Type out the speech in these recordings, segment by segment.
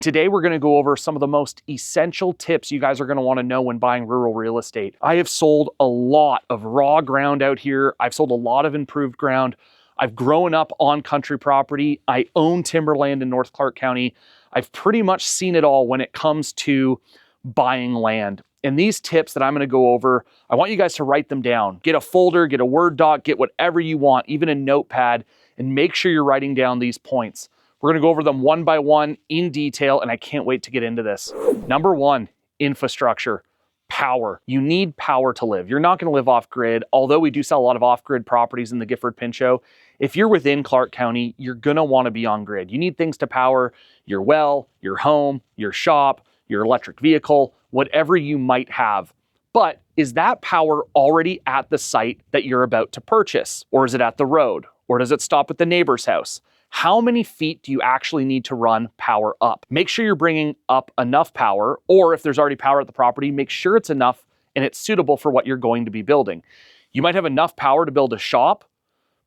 Today, we're going to go over some of the most essential tips you guys are going to want to know when buying rural real estate. I have sold a lot of raw ground out here. I've sold a lot of improved ground. I've grown up on country property. I own timberland in North Clark County. I've pretty much seen it all when it comes to buying land. And these tips that I'm going to go over, I want you guys to write them down. Get a folder, get a Word doc, get whatever you want, even a notepad, and make sure you're writing down these points. We're going to go over them one by one in detail, and I can't wait to get into this. Number one, infrastructure, power. You need power to live. You're not going to live off grid, although we do sell a lot of off-grid properties in the Gifford-Pinchot. If you're within Clark County, you're going to want to be on grid. You need things to power your well, your home, your shop, your electric vehicle, whatever you might have. But is that power already at the site that you're about to purchase? Or is it at the road? Or does it stop at the neighbor's house? How many feet do you actually need to run power up? Make sure you're bringing up enough power, or if there's already power at the property, make sure it's enough and it's suitable for what you're going to be building. You might have enough power to build a shop,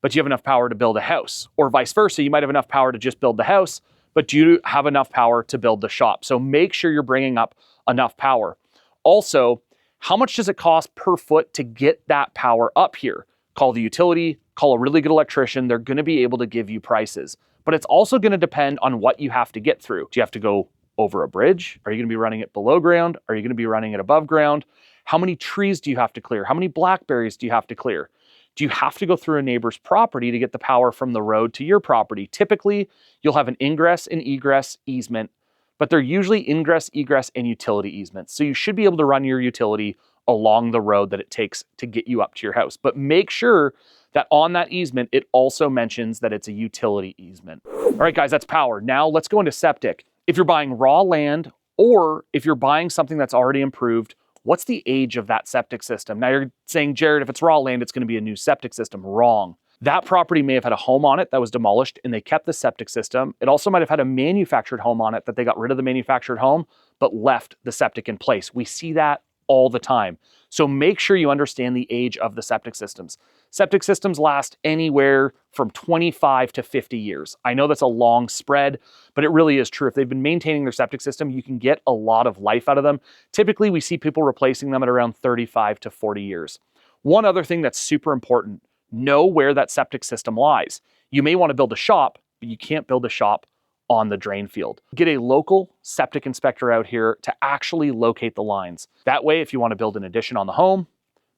but you have enough power to build a house, or vice versa. You might have enough power to just build the house, but you have enough power to build the shop. So make sure you're bringing up enough power. Also, how much does it cost per foot to get that power up here? Call the utility, call a really good electrician. They're going to be able to give you prices. But it's also going to depend on what you have to get through. Do you have to go over a bridge? Are you going to be running it below ground? Are you going to be running it above ground? How many trees do you have to clear? How many blackberries do you have to clear? Do you have to go through a neighbor's property to get the power from the road to your property? Typically, you'll have an ingress and egress easement, but they're usually ingress, egress, and utility easements. So you should be able to run your utility along the road that it takes to get you up to your house. But make sure that on that easement, it also mentions that it's a utility easement. All right, guys, that's power. Now let's go into septic. If you're buying raw land, or if you're buying something that's already improved, what's the age of that septic system? Now you're saying, Jared, if it's raw land, it's going to be a new septic system. Wrong. That property may have had a home on it that was demolished and they kept the septic system. It also might have had a manufactured home on it that they got rid of the manufactured home, but left the septic in place. We see that all the time. So make sure you understand the age of the septic systems. Septic systems last anywhere from 25 to 50 years. I know that's a long spread, but it really is true. If they've been maintaining their septic system, you can get a lot of life out of them. Typically, we see people replacing them at around 35 to 40 years. One other thing that's super important, know where that septic system lies. You may want to build a shop, but you can't build a shop on the drain field. Get a local septic inspector out here to actually locate the lines. That way, if you want to build an addition on the home,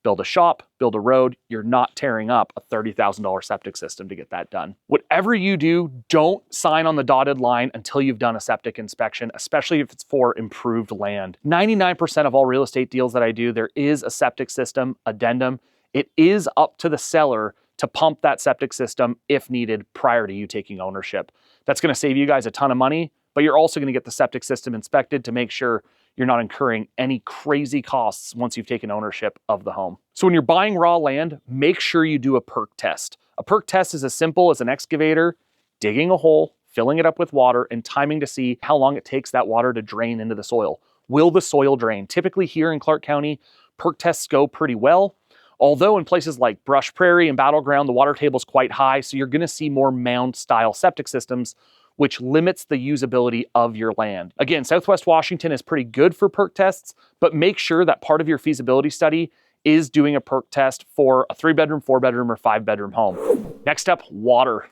build a shop, build a road, you're not tearing up a $30,000 septic system to get that done. Whatever you do, don't sign on the dotted line until you've done a septic inspection, especially if it's for improved land. 99% of all real estate deals that I do, there is a septic system addendum. It is up to the seller to pump that septic system if needed prior to you taking ownership. That's going to save you guys a ton of money, but you're also going to get the septic system inspected to make sure you're not incurring any crazy costs once you've taken ownership of the home. So when you're buying raw land, make sure you do a perk test. A perk test is as simple as an excavator digging a hole, filling it up with water, and timing to see how long it takes that water to drain into the soil. Will the soil drain? Typically here in Clark County, perk tests go pretty well. Although in places like Brush Prairie and Battleground, the water table is quite high, so you're going to see more mound-style septic systems, which limits the usability of your land. Again, Southwest Washington is pretty good for perk tests, but make sure that part of your feasibility study is doing a perk test for a 3-bedroom, 4-bedroom, or 5-bedroom home. Next up, water.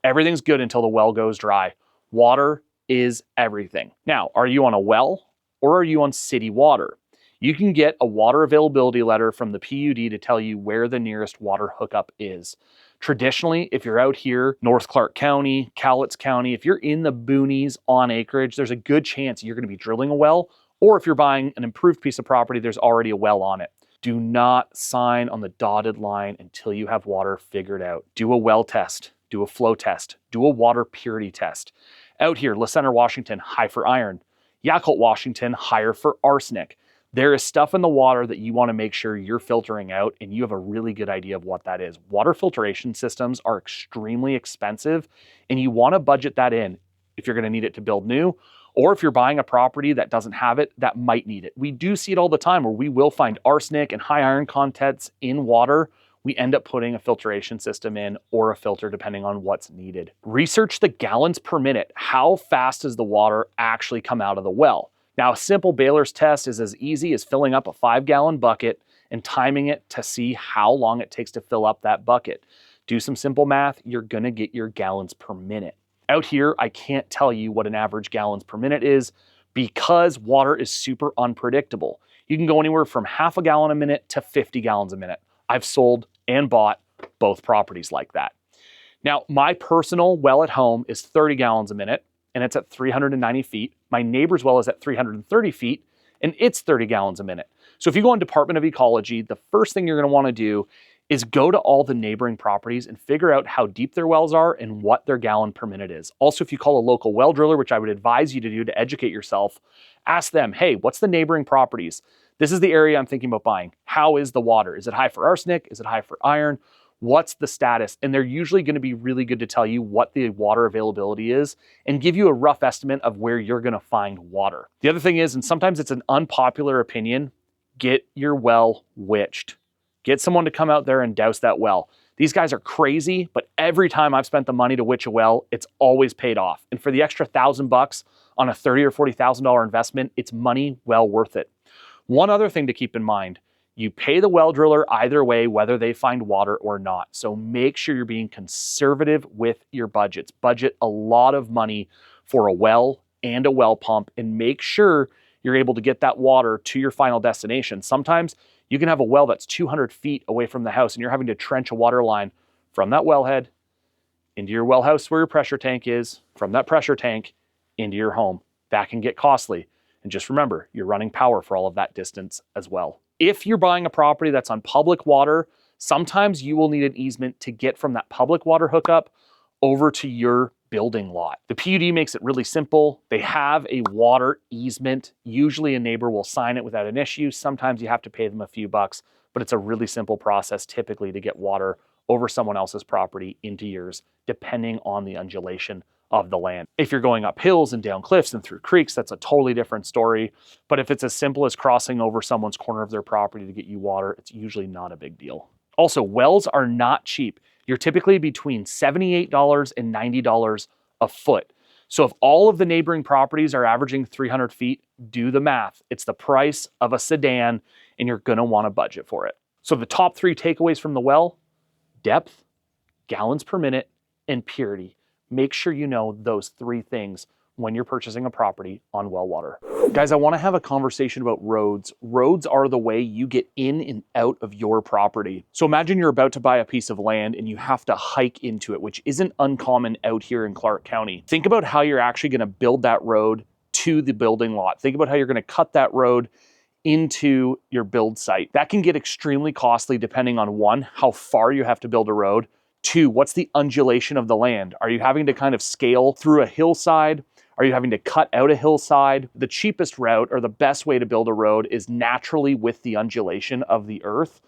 Everything's good until the well goes dry. Water is everything. Now, are you on a well or are you on city water? You can get a water availability letter from the PUD to tell you where the nearest water hookup is. Traditionally, if you're out here, North Clark County, Cowlitz County, if you're in the boonies on acreage, there's a good chance you're going to be drilling a well, or if you're buying an improved piece of property, there's already a well on it. Do not sign on the dotted line until you have water figured out. Do a well test, do a flow test, do a water purity test. Out here, La Center, Washington, high for iron. Yakult, Washington, higher for arsenic. There is stuff in the water that you want to make sure you're filtering out, and you have a really good idea of what that is. Water filtration systems are extremely expensive, and you want to budget that in if you're going to need it to build new, or if you're buying a property that doesn't have it, that might need it. We do see it all the time where we will find arsenic and high iron contents in water. we end up putting a filtration system in or a filter depending on what's needed. Research the gallons per minute. How fast does the water actually come out of the well? Now, a simple Baylor's test is as easy as filling up a 5-gallon bucket and timing it to see how long it takes to fill up that bucket. Do some simple math, you're gonna get your gallons per minute. Out here, I can't tell you what an average gallons per minute is because water is super unpredictable. You can go anywhere from half a gallon a minute to 50 gallons a minute. I've sold and bought both properties like that. Now, my personal well at home is 30 gallons a minute, and it's at 390 feet. My neighbor's well is at 330 feet, and it's 30 gallons a minute. So if you go on Department of Ecology, the first thing you're gonna wanna do is go to all the neighboring properties and figure out how deep their wells are and what their gallon per minute is. Also, if you call a local well driller, which I would advise you to do to educate yourself, ask them, hey, what's the neighboring properties? This is the area I'm thinking about buying. How is the water? Is it high for arsenic? Is it high for iron? What's the status? And they're usually gonna be really good to tell you what the water availability is and give you a rough estimate of where you're gonna find water. The other thing is, and sometimes it's an unpopular opinion, get your well witched. Get someone to come out there and douse that well. These guys are crazy, but every time I've spent the money to witch a well, it's always paid off. And for the extra $1,000 on a $30,000 or $40,000 investment, it's money well worth it. One other thing to keep in mind, you pay the well driller either way, whether they find water or not. So make sure you're being conservative with your budgets. Budget a lot of money for a well and a well pump, and make sure you're able to get that water to your final destination. Sometimes you can have a well that's 200 feet away from the house and you're having to trench a water line from that wellhead into your well house where your pressure tank is, from that pressure tank into your home. That can get costly. And just remember, you're running power for all of that distance as well. If you're buying a property that's on public water, sometimes you will need an easement to get from that public water hookup over to your building lot. The PUD makes it really simple. They have a water easement. Usually a neighbor will sign it without an issue. Sometimes you have to pay them a few bucks, but it's a really simple process typically to get water over someone else's property into yours, depending on the undulation of the land. If you're going up hills and down cliffs and through creeks, that's a totally different story. But if it's as simple as crossing over someone's corner of their property to get you water, it's usually not a big deal. Also, wells are not cheap. You're typically between $78 and $90 a foot. So if all of the neighboring properties are averaging 300 feet, do the math. It's the price of a sedan and you're gonna wanna budget for it. So the top 3 takeaways from the well: depth, gallons per minute, and purity. Make sure you know those 3 things when you're purchasing a property on well water. Guys, I wanna have a conversation about roads. Roads are the way you get in and out of your property. So imagine you're about to buy a piece of land and you have to hike into it, which isn't uncommon out here in Clark County. Think about how you're actually gonna build that road to the building lot. Think about how you're gonna cut that road into your build site. That can get extremely costly depending on 1, how far you have to build a road, 2, what's the undulation of the land? Are you having to kind of scale through a hillside? Are you having to cut out a hillside? The cheapest route or the best way to build a road is naturally with the undulation of the earth.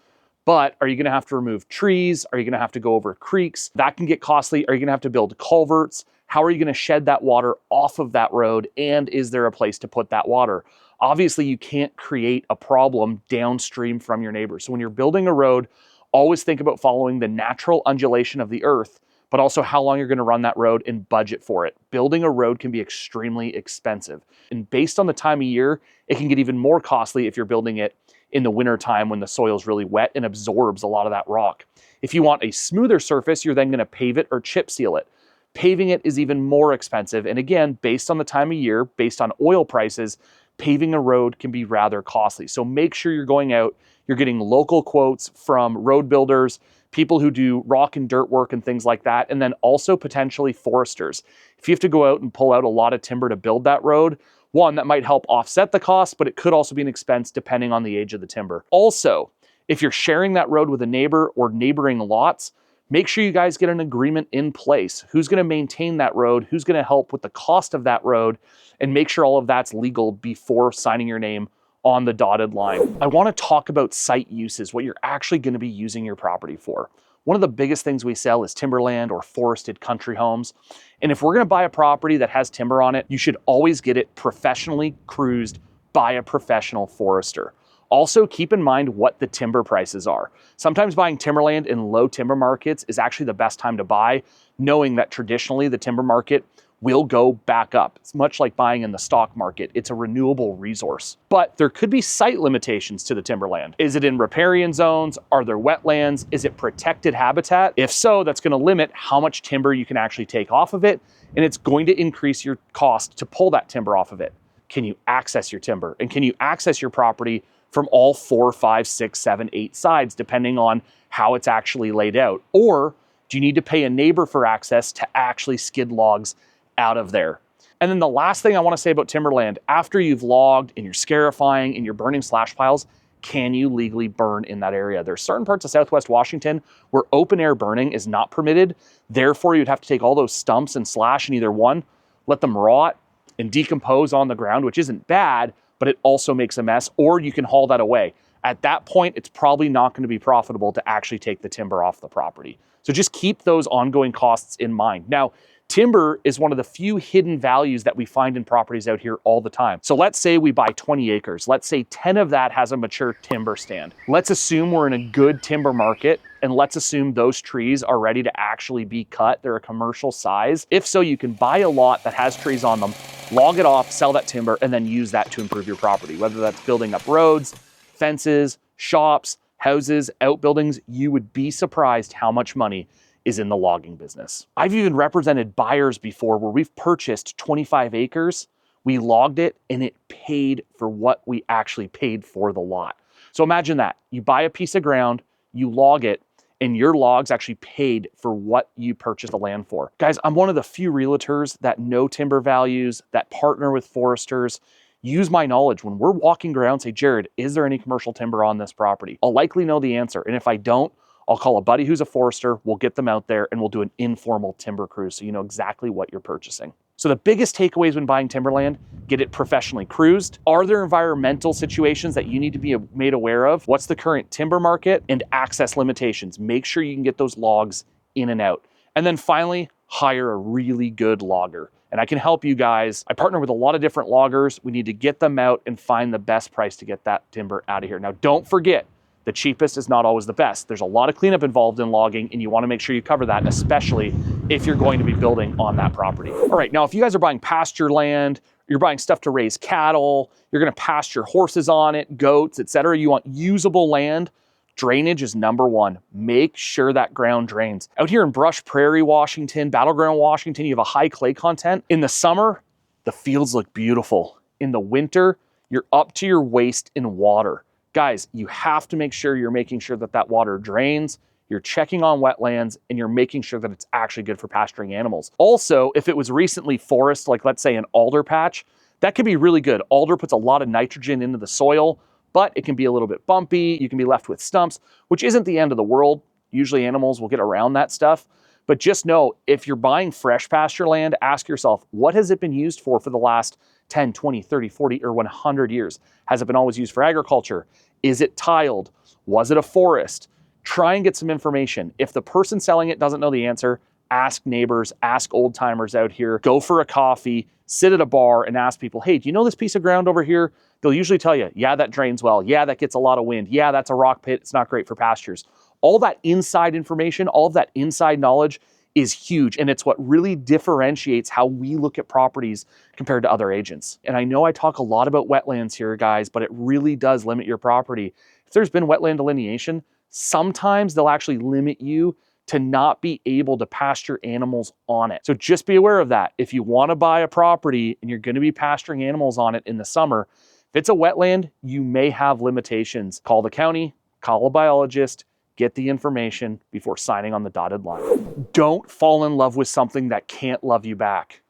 But are you gonna have to remove trees? Are you gonna have to go over creeks? That can get costly. Are you gonna have to build culverts? How are you gonna shed that water off of that road? And is there a place to put that water? Obviously, you can't create a problem downstream from your neighbor. So when you're building a road, always think about following the natural undulation of the earth, but also how long you're gonna run that road and budget for it. Building a road can be extremely expensive. And based on the time of year, it can get even more costly if you're building it in the winter time when the soil is really wet and absorbs a lot of that rock. If you want a smoother surface, you're then gonna pave it or chip seal it. Paving it is even more expensive. And again, based on the time of year, based on oil prices, paving a road can be rather costly. So make sure you're going out, you're getting local quotes from road builders, people who do rock and dirt work and things like that, and then also potentially foresters. If you have to go out and pull out a lot of timber to build that road, 1, that might help offset the cost, but it could also be an expense depending on the age of the timber. Also, if you're sharing that road with a neighbor or neighboring lots, make sure you guys get an agreement in place. Who's gonna maintain that road? Who's gonna help with the cost of that road? And make sure all of that's legal before signing your name on the dotted line. I wanna talk about site uses, what you're actually gonna be using your property for. One of the biggest things we sell is timberland or forested country homes. And if we're gonna buy a property that has timber on it, you should always get it professionally cruised by a professional forester. Also, keep in mind what the timber prices are. Sometimes buying timberland in low timber markets is actually the best time to buy, knowing that traditionally the timber market will go back up. It's much like buying in the stock market. It's a renewable resource. But there could be site limitations to the timberland. Is it in riparian zones? Are there wetlands? Is it protected habitat? If so, that's going to limit how much timber you can actually take off of it, and it's going to increase your cost to pull that timber off of it. Can you access your timber? And can you access your property from all 4, 5, 6, 7, 8 sides, depending on how it's actually laid out? Or do you need to pay a neighbor for access to actually skid logs out of there? And then the last thing I want to say about timberland, after you've logged and you're scarifying and you're burning slash piles, can you legally burn in that area? There's certain parts of Southwest Washington where open air burning is not permitted. Therefore, you'd have to take all those stumps and slash in either one, let them rot and decompose on the ground, which isn't bad, but it also makes a mess, or you can haul that away. At that point, it's probably not going to be profitable to actually take the timber off the property. So just keep those ongoing costs in mind. Now, timber is one of the few hidden values that we find in properties out here all the time. So let's say we buy 20 acres. Let's say 10 of that has a mature timber stand. Let's assume we're in a good timber market, and let's assume those trees are ready to actually be cut. They're a commercial size. If so, you can buy a lot that has trees on them, log it off, sell that timber, and then use that to improve your property. Whether that's building up roads, fences, shops, houses, outbuildings, you would be surprised how much money is in the logging business. I've even represented buyers before where we've purchased 25 acres, we logged it, and it paid for what we actually paid for the lot. So imagine that. You buy a piece of ground, you log it, and your logs actually paid for what you purchased the land for. Guys, I'm one of the few realtors that know timber values, that partner with foresters, use my knowledge. When we're walking around, say, Jared, is there any commercial timber on this property? I'll likely know the answer. And if I don't, I'll call a buddy who's a forester, we'll get them out there, and we'll do an informal timber cruise so you know exactly what you're purchasing. So the biggest takeaways when buying timberland, get it professionally cruised. Are there environmental situations that you need to be made aware of? What's the current timber market? And access limitations. Make sure you can get those logs in and out. And then finally, hire a really good logger. And I can help you guys. I partner with a lot of different loggers. We need to get them out and find the best price to get that timber out of here. Now, don't forget, the cheapest is not always the best. There's a lot of cleanup involved in logging, and you want to make sure you cover that, especially if you're going to be building on that property. All right, now if you guys are buying pasture land, you're buying stuff to raise cattle, you're going to pasture horses on it, goats, etc. You want usable land. Drainage is number one. Make sure that ground drains. Out here in Brush Prairie, Washington, Battleground, Washington, you have a high clay content. In the summer, the fields look beautiful. In the winter, you're up to your waist in water. Guys, you have to make sure you're making sure that that water drains, you're checking on wetlands, and you're making sure that it's actually good for pasturing animals. Also, if it was recently forest, like let's say an alder patch, that could be really good. Alder puts a lot of nitrogen into the soil, but it can be a little bit bumpy. You can be left with stumps, which isn't the end of the world. Usually animals will get around that stuff. But just know, if you're buying fresh pasture land, ask yourself, what has it been used for the last 10, 20, 30, 40, or 100 years? Has it been always used for agriculture? Is it tiled? Was it a forest? Try and get some information. If the person selling it doesn't know the answer, ask neighbors, ask old timers out here, go for a coffee, sit at a bar and ask people, hey, do you know this piece of ground over here? They'll usually tell you, yeah, that drains well. Yeah, that gets a lot of wind. Yeah, that's a rock pit. It's not great for pastures. All that inside information, all of that inside knowledge is huge. And it's what really differentiates how we look at properties compared to other agents. And I know I talk a lot about wetlands here, guys, but it really does limit your property. If there's been wetland delineation, sometimes they'll actually limit you to not be able to pasture animals on it. So just be aware of that. If you want to buy a property and you're going to be pasturing animals on it in the summer, if it's a wetland, you may have limitations. Call the county, call a biologist, get the information before signing on the dotted line. Don't fall in love with something that can't love you back.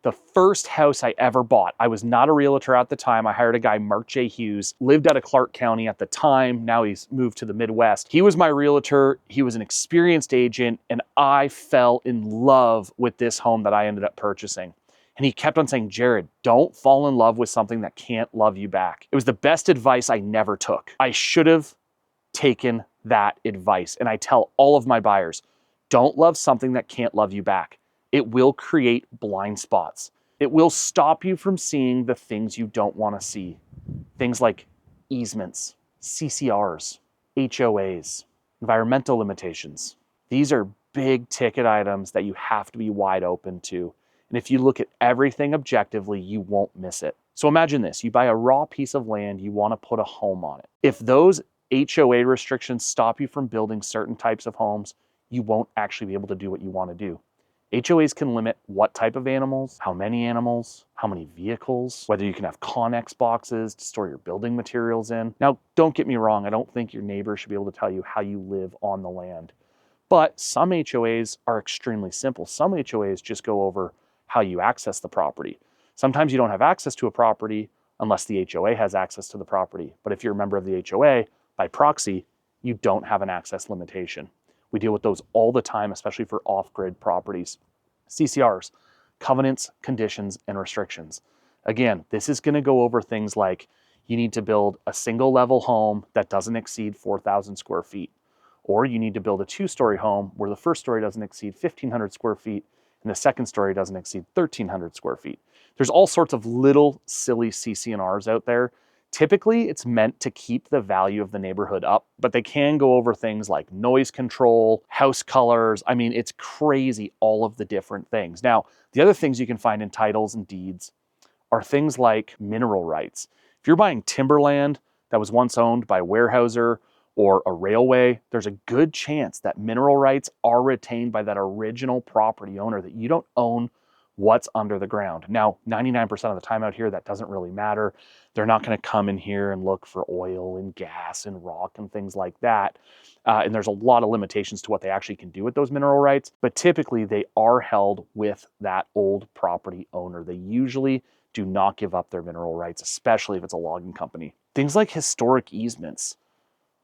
The first house I ever bought, I was not a realtor at the time. I hired a guy, Mark J. Hughes, lived out of Clark County at the time. Now he's moved to the Midwest. He was my realtor. He was an experienced agent, and I fell in love with this home that I ended up purchasing. And he kept on saying, Jared, don't fall in love with something that can't love you back. It was the best advice I never took. I should have taken that advice. And I tell all of my buyers, don't love something that can't love you back. It will create blind spots. It will stop you from seeing the things you don't want to see. Things like easements, CCRs, HOAs, environmental limitations. These are big ticket items that you have to be wide open to. And if you look at everything objectively, you won't miss it. So imagine this, you buy a raw piece of land, you want to put a home on it. If those HOA restrictions stop you from building certain types of homes, you won't actually be able to do what you want to do. HOAs can limit what type of animals, how many vehicles, whether you can have Connex boxes to store your building materials in. Now, don't get me wrong, I don't think your neighbor should be able to tell you how you live on the land. But some HOAs are extremely simple. Some HOAs just go over how you access the property. Sometimes you don't have access to a property unless the HOA has access to the property. But if you're a member of the HOA, by proxy, you don't have an access limitation. We deal with those all the time, especially for off-grid properties. CCRs, covenants, conditions, and restrictions. Again, this is going to go over things like you need to build a single level home that doesn't exceed 4,000 square feet. Or you need to build a two-story home where the first story doesn't exceed 1,500 square feet and the second story doesn't exceed 1,300 square feet. There's all sorts of little silly CC&Rs out there. Typically, it's meant to keep the value of the neighborhood up, but they can go over things like noise control, house colors. I mean, it's crazy, all of the different things. Now, the other things you can find in titles and deeds are things like mineral rights. If you're buying timberland that was once owned by a Weyerhaeuser or a railway, there's a good chance that mineral rights are retained by that original property owner, that you don't own what's under the ground. Now, 99% of the time out here, that doesn't really matter. They're not going to come in here and look for oil and gas and rock and things like that. And there's a lot of limitations to what they actually can do with those mineral rights, but typically they are held with that old property owner. They usually do not give up their mineral rights, especially if it's a logging company. Things like historic easements,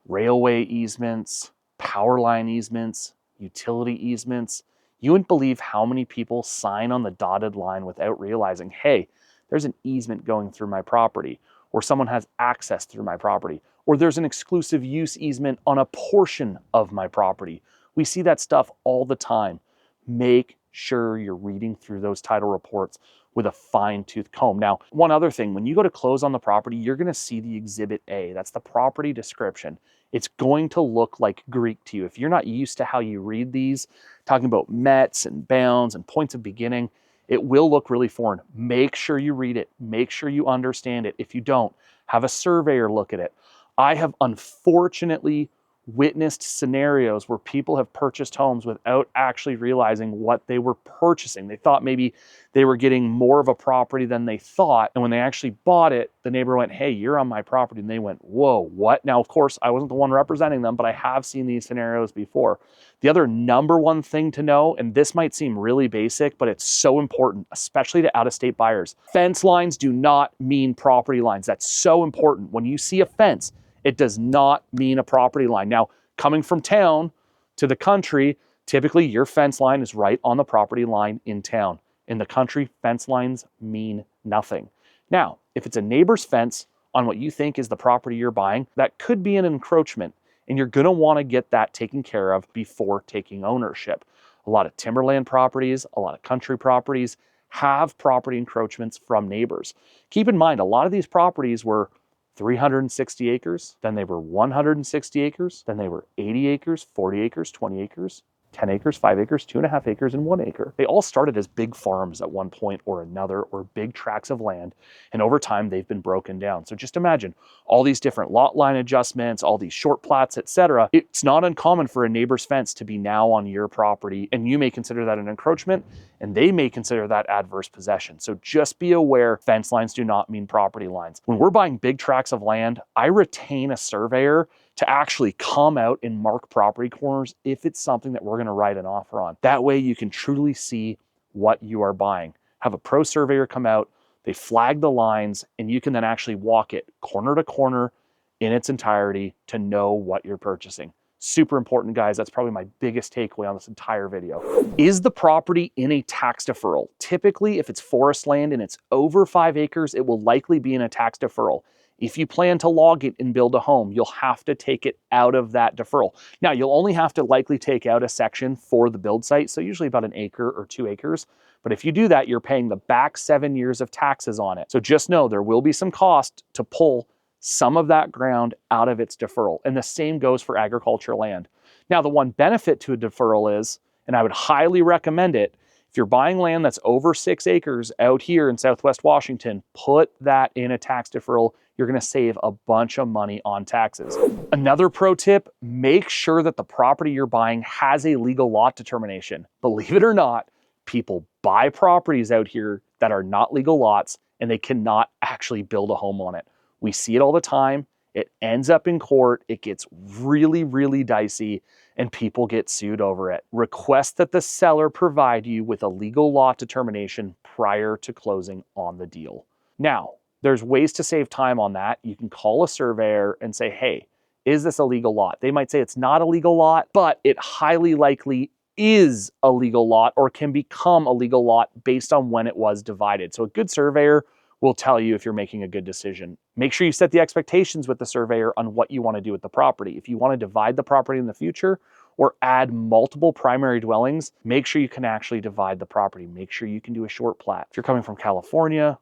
railway easements, power line easements, utility easements. You wouldn't believe how many people sign on the dotted line without realizing, hey, there's an easement going through my property, or someone has access through my property, or there's an exclusive use easement on a portion of my property. We see that stuff all the time. Make sure you're reading through those title reports with a fine-tooth comb. Now, one other thing, when you go to close on the property, you're going to see the Exhibit A. That's the property description. It's going to look like Greek to you. If you're not used to how you read these, talking about mets and bounds and points of beginning, it will look really foreign. Make sure you read it. Make sure you understand it. If you don't, have a surveyor look at it. I have unfortunately witnessed scenarios where people have purchased homes without actually realizing what they were purchasing. They thought maybe they were getting more of a property than they thought. And when they actually bought it, the neighbor went, hey, you're on my property. And they went, whoa, what? Now, of course, I wasn't the one representing them, but I have seen these scenarios before. The other number one thing to know, and this might seem really basic, but it's so important, especially to out-of-state buyers. Fence lines do not mean property lines. That's so important. When you see a fence, it does not mean a property line. Now, coming from town to the country, typically your fence line is right on the property line in town. In the country, fence lines mean nothing. Now, if it's a neighbor's fence on what you think is the property you're buying, that could be an encroachment, and you're going to want to get that taken care of before taking ownership. A lot of timberland properties, a lot of country properties have property encroachments from neighbors. Keep in mind, a lot of these properties were 360 acres, then they were 160 acres, then they were 80 acres, 40 acres, 20 acres, 10 acres, 5 acres, 2.5 acres, and 1 acre. They all started as big farms at one point or another, or big tracts of land, and over time they've been broken down. So just imagine all these different lot line adjustments, all these short plats, etc. It's not uncommon for a neighbor's fence to be now on your property, and you may consider that an encroachment, and they may consider that adverse possession. So just be aware, fence lines do not mean property lines. When we're buying big tracts of land, I retain a surveyor to actually come out and mark property corners if it's something that we're going to write an offer on. That way you can truly see what you are buying. Have a pro surveyor come out, they flag the lines, and you can then actually walk it corner to corner in its entirety to know what you're purchasing. Super important, guys. That's probably my biggest takeaway on this entire video. Is the property in a tax deferral? Typically, if it's forest land and it's over 5 acres, it will likely be in a tax deferral. If you plan to log it and build a home, you'll have to take it out of that deferral. Now, you'll only have to likely take out a section for the build site, so usually about 1 acre or 2 acres. But if you do that, you're paying the back 7 years of taxes on it. So just know there will be some cost to pull some of that ground out of its deferral. And the same goes for agricultural land. Now, the one benefit to a deferral is, and I would highly recommend it, if you're buying land that's over 6 acres out here in Southwest Washington, put that in a tax deferral. You're gonna save a bunch of money on taxes. Another pro tip, make sure that the property you're buying has a legal lot determination. Believe it or not, people buy properties out here that are not legal lots and they cannot actually build a home on it. We see it all the time. It ends up in court. It gets really, really dicey and people get sued over it. Request that the seller provide you with a legal lot determination prior to closing on the deal. Now, there's ways to save time on that. You can call a surveyor and say, hey, is this a legal lot? They might say it's not a legal lot, but it highly likely is a legal lot or can become a legal lot based on when it was divided. So a good surveyor will tell you if you're making a good decision. Make sure you set the expectations with the surveyor on what you want to do with the property. If you want to divide the property in the future or add multiple primary dwellings, make sure you can actually divide the property. Make sure you can do a short plat. If you're coming from California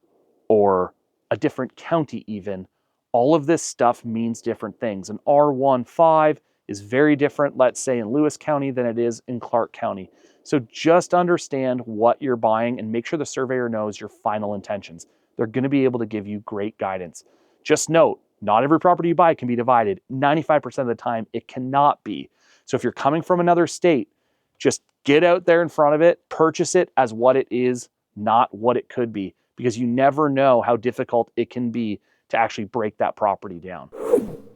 or a different county even, all of this stuff means different things. An R15 is very different, let's say in Lewis County than it is in Clark County. So just understand what you're buying and make sure the surveyor knows your final intentions. They're going to be able to give you great guidance. Just note, not every property you buy can be divided. 95% of the time, it cannot be. So if you're coming from another state, just get out there in front of it, purchase it as what it is, not what it could be, because you never know how difficult it can be to actually break that property down.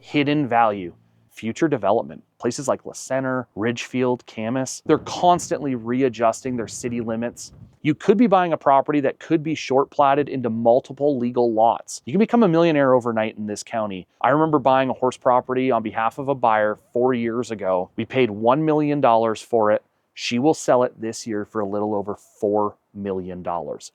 Hidden value. Future development. Places like La Center, Ridgefield, Camas, they're constantly readjusting their city limits. You could be buying a property that could be short platted into multiple legal lots. You can become a millionaire overnight in this county. I remember buying a horse property on behalf of a buyer 4 years ago. We paid $1 million for it. She will sell it this year for a little over $4 million.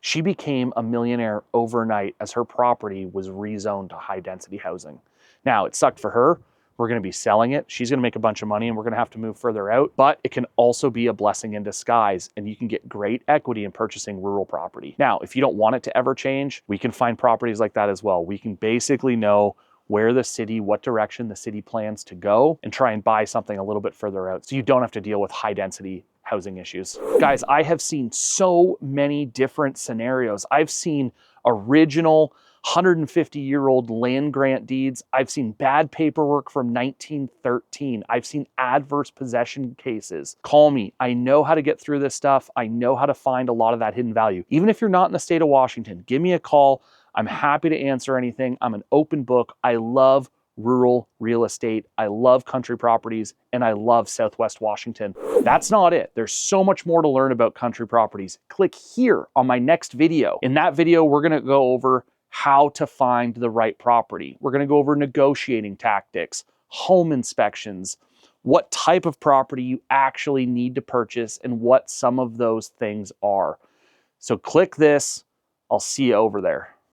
She became a millionaire overnight as her property was rezoned to high density housing. Now, it sucked for her. We're going to be selling it. She's going to make a bunch of money and we're going to have to move further out, but it can also be a blessing in disguise and you can get great equity in purchasing rural property. Now, if you don't want it to ever change, we can find properties like that as well. We can basically know where the city, what direction the city plans to go and try and buy something a little bit further out so you don't have to deal with high density housing issues. Guys, I have seen so many different scenarios. I've seen original 150-year-old land grant deeds. I've seen bad paperwork from 1913. I've seen adverse possession cases. Call me. I know how to get through this stuff. I know how to find a lot of that hidden value. Even if you're not in the state of Washington, give me a call. I'm happy to answer anything. I'm an open book. I love rural real estate. I love country properties and I love Southwest Washington. That's not it. There's so much more to learn about country properties. Click here on my next video. In that video, we're going to go over how to find the right property. We're going to go over negotiating tactics, home inspections, what type of property you actually need to purchase, and what some of those things are. So click this. I'll see you over there.